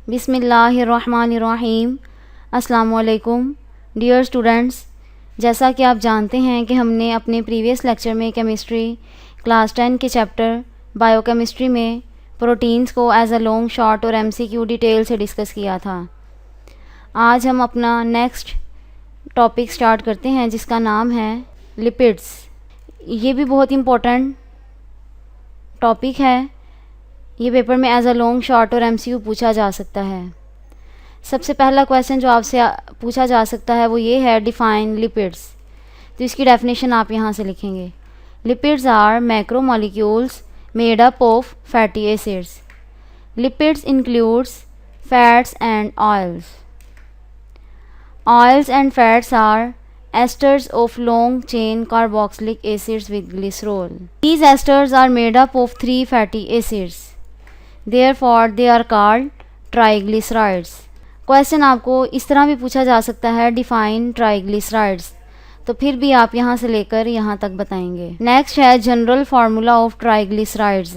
बिस्मिल्लाहिर्रहमानिर्रहीम। अस्सलामुअलैकुम dear students, जैसा कि आप जानते हैं कि हमने अपने प्रीवियस लेक्चर में केमिस्ट्री क्लास 10 के चैप्टर बायोकेमिस्ट्री में प्रोटीन्स को एज अ लॉन्ग शॉर्ट और एमसीक्यू डिटेल से डिस्कस किया था। आज हम अपना नेक्स्ट टॉपिक स्टार्ट करते हैं जिसका नाम है लिपिड्स। ये भी बहुत इम्पोर्टेंट टॉपिक है। ये पेपर में एज अ लॉन्ग शॉर्ट और एमसीक्यू पूछा जा सकता है। सबसे पहला क्वेश्चन जो आपसे पूछा जा सकता है वो ये है, डिफाइन लिपिड्स। तो इसकी डेफिनेशन आप यहाँ से लिखेंगे। Lipids are macromolecules made up of fatty acids. Lipids includes fats and oils. Oils and fats are esters of long chain carboxylic acids with glycerol. These esters are made up of 3 fatty acids. Therefore, they are called triglycerides. Question आपको इस तरह भी पूछा जा सकता है, define triglycerides. तो फिर भी आप यहाँ से लेकर यहाँ तक बताएंगे। नेक्स्ट है जनरल फार्मूला ऑफ ट्राइग्लिसराइड्स।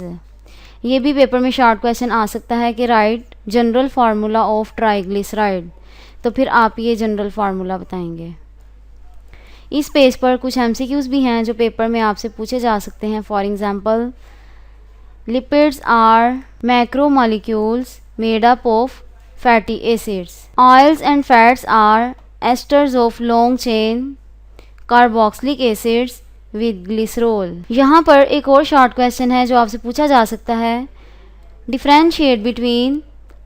ये भी पेपर में शॉर्ट क्वेश्चन आ सकता है कि right general formula of triglyceride. तो फिर आप ये जनरल फार्मूला बताएंगे। इस पेज पर कुछ एमसीक्यूज़ भी हैं जो पेपर में आपसे पूछे जा सकते हैं। For example, lipids are macromolecules made up of fatty acids. Oils and fats are esters of long chain carboxylic acids with glycerol. यहाँ पर एक और शॉर्ट क्वेश्चन है जो आपसे पूछा जा सकता है, differentiate between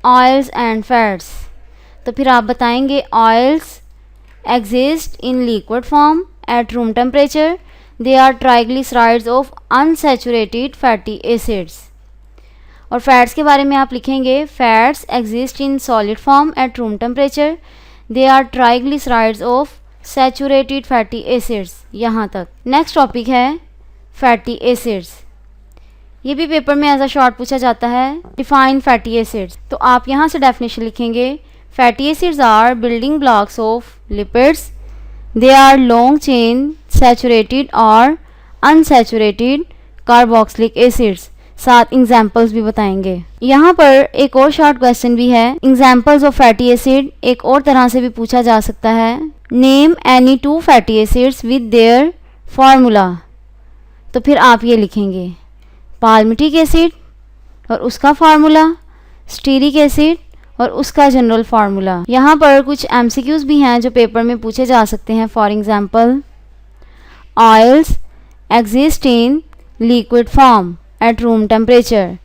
oils and fats. तो फिर आप बताएंगे oils exist in liquid form at room temperature, they are triglycerides of unsaturated fatty acids. और फैट्स के बारे में आप लिखेंगे fats exist in solid form at room temperature, they are triglycerides of saturated fatty acids. यहाँ तक। Next topic है fatty acids. ये भी पेपर में एज अ शॉर्ट पूछा जाता है, डिफाइन फैटी एसिड्स। तो आप यहाँ से डेफिनेशन लिखेंगे, fatty acids are building blocks of lipids. They are long chain saturated or unsaturated carboxylic acids. साथ एग्जाम्पल्स भी बताएंगे। यहाँ पर एक और शॉर्ट क्वेश्चन भी है, एग्जाम्पल्स ऑफ फैटी एसिड एक और तरह से भी पूछा जा सकता है, name any 2 fatty acids with their formula. तो फिर आप ये लिखेंगे, पाल्मिटिक एसिड और उसका फार्मूला, स्टीरिक एसिड और उसका जनरल फार्मूला। यहाँ पर कुछ एमसीक्यूज़ भी हैं जो पेपर में पूछे जा सकते हैं। For example, oils exist in liquid form at room temperature,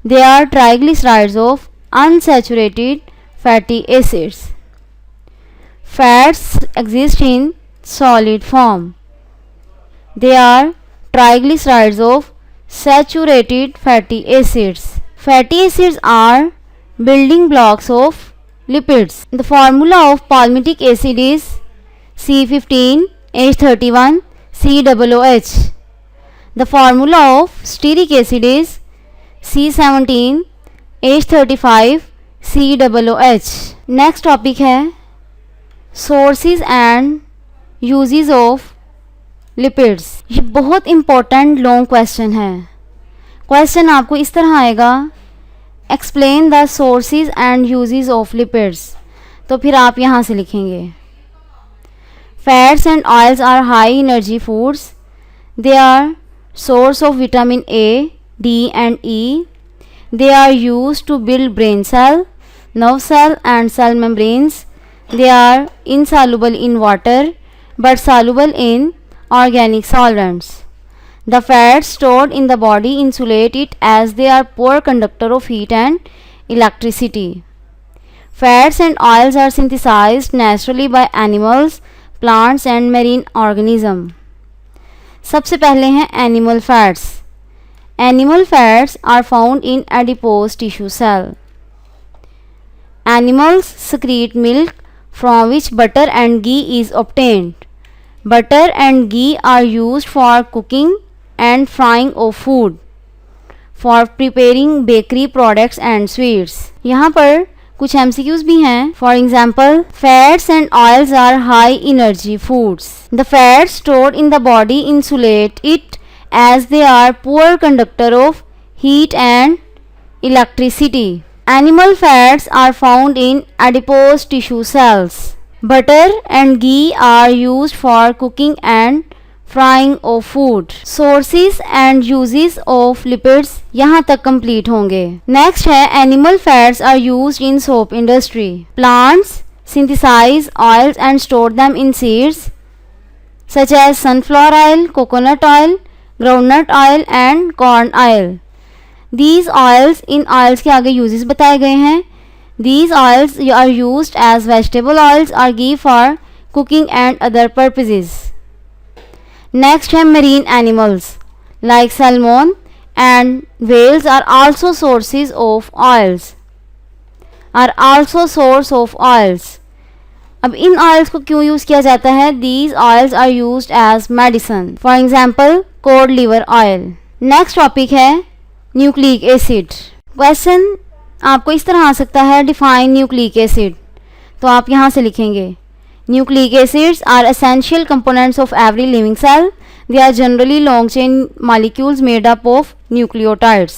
they are triglycerides of unsaturated fatty acids. Fats exist in solid form, they are triglycerides of saturated fatty acids. Fatty acids are building blocks of lipids. The formula of palmitic acid is C15H31 COOH. The formula of stearic acid is C17H35 COOH. Next topic है sources and uses of lipids. ये बहुत important long question है। Question आपको इस तरह आएगा, explain the sources and uses of lipids. तो फिर आप यहाँ से लिखेंगे, fats and oils are high energy foods, they are source of vitamin A, D and E, they are used to build brain cell, nerve cell and cell membranes, they are insoluble in water but soluble in organic solvents. The fats stored in the body insulate it as they are poor conductor of heat and electricity. Fats and oils are synthesized naturally by animals, plants and marine organisms. सबसे पहले हैं animal fats. Animal fats are found in adipose tissue cell. Animals secrete milk from which butter and ghee is obtained. Butter and ghee are used for cooking and frying of food, for preparing bakery products and sweets. यहाँ पर कुछ MCQs भी हैं. For example, fats and oils are high energy foods. The fats stored in the body insulate it as they are poor conductor of heat and electricity. Animal fats are found in adipose tissue cells. Butter and ghee are used for cooking and frying of food. Sources and uses of lipids यहाँ तक complete होंगे. Next है animal fats are used in soap industry. Plants synthesize oils and store them in seeds such as sunflower oil, coconut oil, groundnut oil and corn oil. These oils, in oils के आगे uses बताए गए हैं. These oils are used as vegetable oils or ghee for cooking and other purposes. Next है marine animals like salmon and whales are also sources of oils. Are also source of oils. अब इन oils को क्यों use किया जाता है? These oils are used as medicine. For example, cod liver oil. Next topic है nucleic acid. Question आपको इस तरह आ सकता है, डिफाइन न्यूक्लिक एसिड. तो आप यहाँ से लिखेंगे nucleic acids are essential components of every living cell. They are generally long chain molecules made up of nucleotides.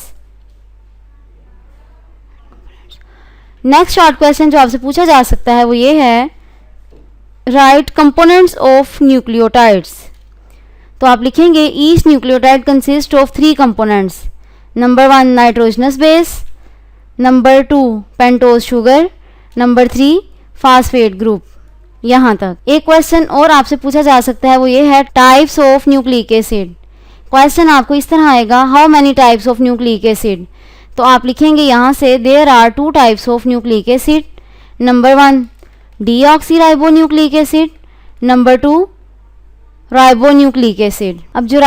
Next short question जो आपसे पूछा जा सकता है वो ये है, राइट कंपोनेंट्स ऑफ न्यूक्लियोटाइड्स. तो आप लिखेंगे each nucleotide consist of 3 components. Number 1 nitrogenous base, number 2 pentose sugar, number 3 phosphate group. यहाँ तक. एक क्वेश्चन और आपसे पूछा जा सकता है वो ये है, types of nucleic acid. Question आपको इस तरह आएगा, how many types of nucleic acid. तो आप लिखेंगे यहाँ से there are 2 types of nucleic acid. Number 1 deoxy nucleic acid, number 2 ribonucleic acid. अब जो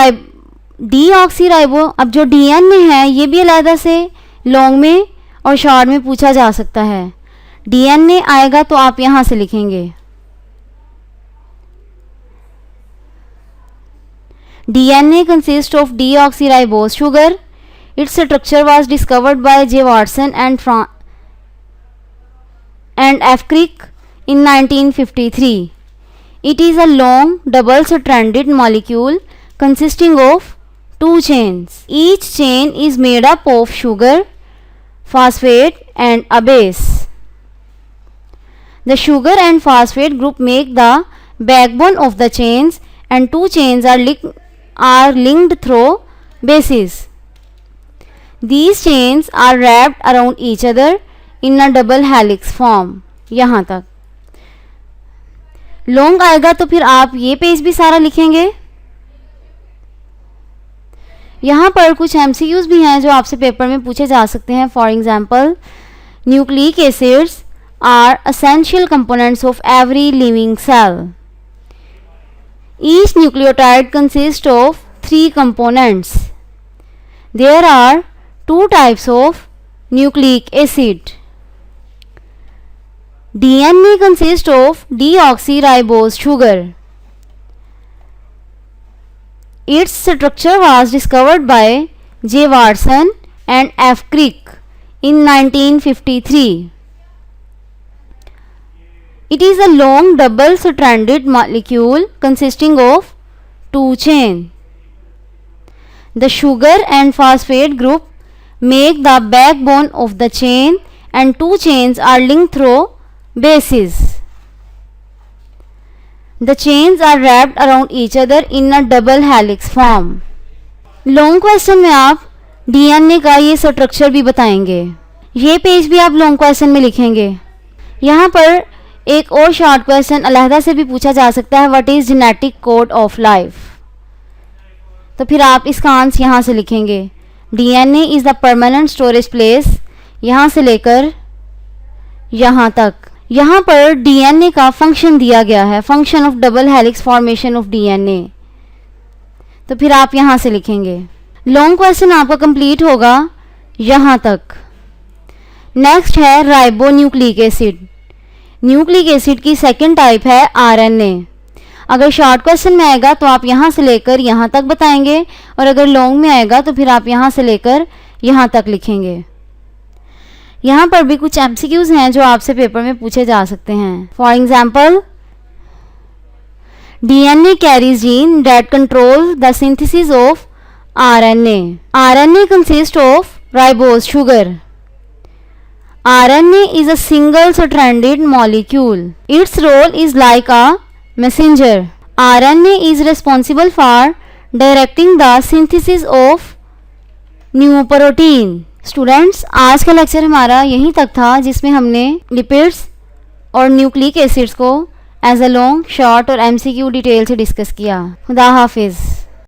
अब जो डीएनए है ये भी अलग से लॉन्ग में और शॉर्ट में पूछा जा सकता है. डीएनए आएगा तो आप यहाँ से लिखेंगे DNA consist of deoxyribose sugar. Its structure was discovered by J. Watson and F. Crick in 1953. It is a long double-stranded molecule consisting of 2 chains. Each chain is made up of sugar, phosphate and a base. The sugar and phosphate group make the backbone of the chains and 2 chains are linked through bases. These chains are wrapped around each other in a double helix form. यहाँ तक. Long आएगा तो फिर आप ये page भी सारा लिखेंगे. यहाँ पर कुछ MCQs भी हैं जो आपसे पेपर में पूछे जा सकते हैं. For example, nucleic acids are essential components of every living cell. Each nucleotide consists of 3 components. There are 2 types of nucleic acid. DNA consists of deoxyribose sugar. Its structure was discovered by J. Watson and F. Crick in 1953. It is a long double-stranded molecule consisting of 2 chains. The sugar and phosphate group make the backbone of the chain and 2 chains are linked through bases. The chains are wrapped around each other in a double helix form. Long question में आप DNA का ये structure भी बताएंगे. ये page भी आप long question में लिखेंगे. यहाँ पर एक और शॉर्ट क्वेश्चन अलहदा से भी पूछा जा सकता है, what is genetic code of life. तो फिर आप इसका आंसर यहाँ से लिखेंगे DNA is the permanent storage place. यहाँ से लेकर यहाँ तक. यहाँ पर डीएनए का फंक्शन दिया गया है, function of double helix formation of DNA. तो फिर आप यहाँ से लिखेंगे. लॉन्ग क्वेश्चन आपका कंप्लीट होगा यहाँ तक. नेक्स्ट है राइबोन्यूक्लिक एसिड. न्यूक्लिक एसिड की सेकेंड टाइप है आरएनए. अगर शॉर्ट क्वेश्चन में आएगा तो आप यहाँ से लेकर यहाँ तक बताएंगे और अगर लॉन्ग में आएगा तो फिर आप यहाँ से लेकर यहाँ तक लिखेंगे. यहाँ पर भी कुछ MCQs हैं जो आपसे पेपर में पूछे जा सकते हैं. For example, DNA carries gene that control the synthesis of RNA. RNA consists of ribose sugar. RNA is a single-stranded molecule. Its role is like a messenger. RNA is responsible for directing the synthesis of new protein. Students, आज का lecture हमारा यहीं तक था, जिसमें हमने lipids और nucleic acids को एज अ लॉन्ग, शॉर्ट और MCQ डिटेल से डिस्कस किया। खुदा हाफिज़।